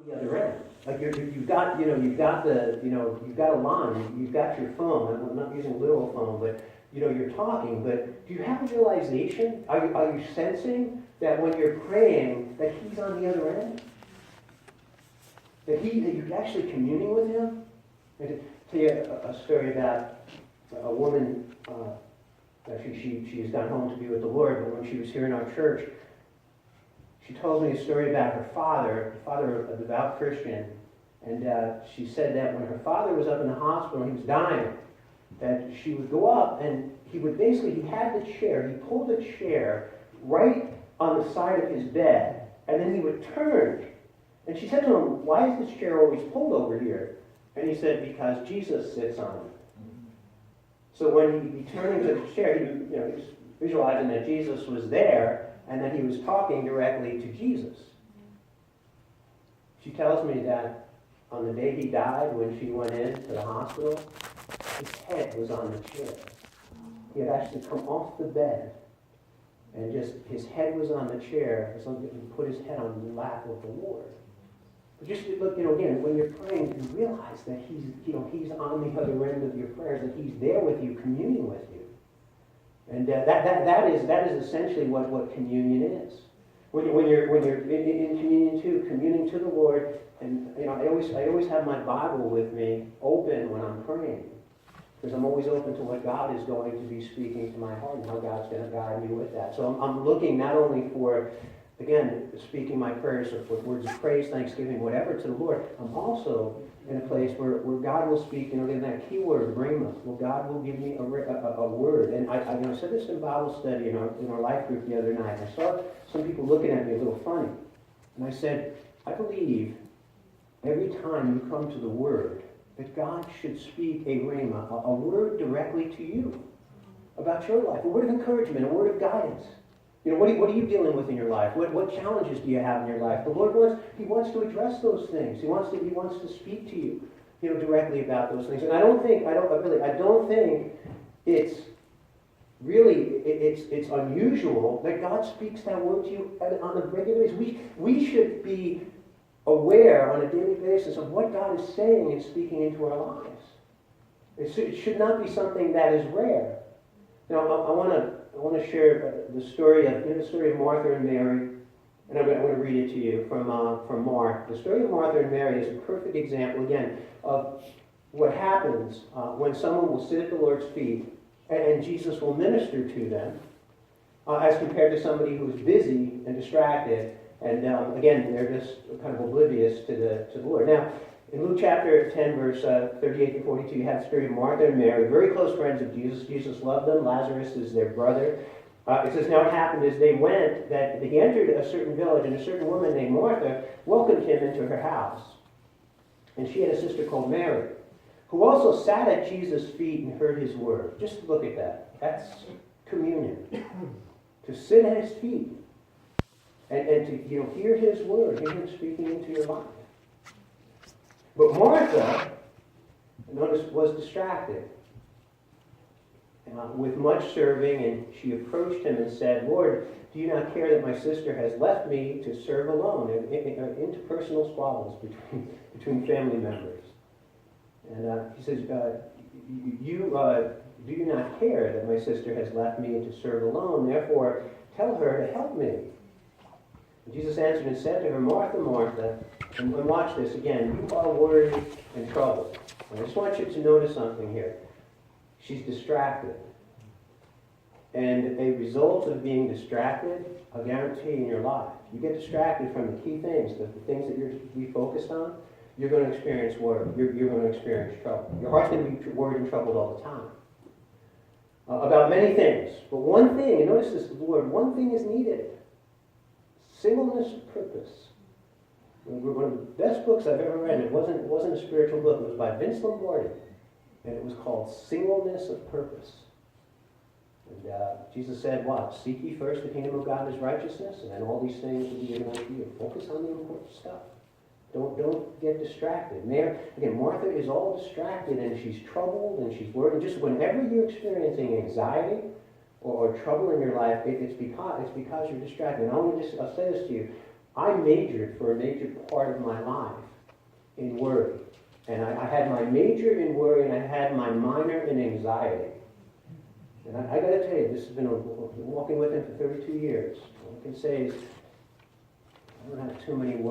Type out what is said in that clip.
the other end. Like you've got, you've got you've got a line, you've got your phone. I'm not using a literal phone, but you're talking. But do you have a realization? Are you sensing that when you're praying, that He's on the other end? That you're actually communing with Him? And to tell you a story about a woman. Actually, she has gone home to be with the Lord. But when she was here in our church, she told me a story about her father, a devout Christian, and she said that when her father was up in the hospital, he was dying, that she would go up and he had the chair, he pulled the chair right on the side of his bed, and then he would turn. And she said to him, "Why is this chair always pulled over here?" And he said, "Because Jesus sits on it." So when he'd be turning to the chair, he was visualizing that Jesus was there, and that he was talking directly to Jesus. She tells me that on the day he died, when she went into the hospital, his head was on the chair. He had actually come off the bed, and just his head was on the chair, as though he put his head on the lap of the Lord. But just look, again, when you're praying, you realize that he's on the other end of your prayers, that he's there with you, communing with you. And that is essentially what communion is. When you're in communion too, communing to the Lord, and I always have my Bible with me open when I'm praying, because I'm always open to what God is going to be speaking to my heart and how God's going to guide me with that. So I'm looking not only for, again, speaking my prayers with words of praise, thanksgiving, whatever, to the Lord. I'm also in a place where God will speak, again, that key word, rhema. Well, God will give me a word. And I said this in Bible study in our life group the other night. I saw some people looking at me a little funny. And I said, I believe every time you come to the Word, that God should speak a rhema, a word directly to you about your life, a word of encouragement, a word of guidance. What are you dealing with in your life? What challenges do you have in your life? The Lord wants to address those things. He wants to speak to you, directly about those things. And I don't think it's unusual that God speaks that word to you on a regular basis. We should be aware on a daily basis of what God is saying and speaking into our lives. It should not be something that is rare. Now, I want to share the story of Martha and Mary, and I'm going to read it to you from Mark. The story of Martha and Mary is a perfect example, again, of what happens when someone will sit at the Lord's feet and Jesus will minister to them, as compared to somebody who's busy and distracted, and again, they're just kind of oblivious to the Lord. Now, in Luke chapter 10, verse 38 to 42, you have the story of Martha and Mary, very close friends of Jesus. Jesus loved them. Lazarus is their brother. It says, now it happened as they went that he entered a certain village, and a certain woman named Martha welcomed him into her house. And she had a sister called Mary, who also sat at Jesus' feet and heard his word. Just look at that. That's communion. To sit at his feet and to hear his word, hear him speaking into your life. But Martha, notice, was distracted with much serving, and she approached him and said, Lord, do you not care that my sister has left me to serve alone? Interpersonal squabbles between family members. And he says, do you not care that my sister has left me to serve alone? Therefore, tell her to help me. And Jesus answered and said to her, Martha, Martha, and watch this again, you are worried and troubled. And I just want you to notice something here. She's distracted. And a result of being distracted, I'll guarantee in your life, you get distracted from the key things, the things that you're to be focused on, you're going to experience worry. You're going to experience trouble. Your heart's going to be worried and troubled all the time. About many things. But one thing, and notice this, Lord, one thing is needed. Singleness of purpose. One of the best books I've ever read. It wasn't a spiritual book. It was by Vince Lombardi. And it was called Singleness of Purpose. And Jesus said, what? Seek ye first the kingdom of God and his righteousness, and then all these things will be given unto you. Focus on the important stuff. Don't get distracted. Again, Martha is all distracted, and she's troubled, and she's worried. Just whenever you're experiencing anxiety or trouble in your life, it's because you're distracted. And I'll say this to you. I majored for a major part of my life in worry. And I had my major in worry and I had my minor in anxiety. And I got to tell you, this has been walking with him for 32 years. All I can say is I don't have too many worries.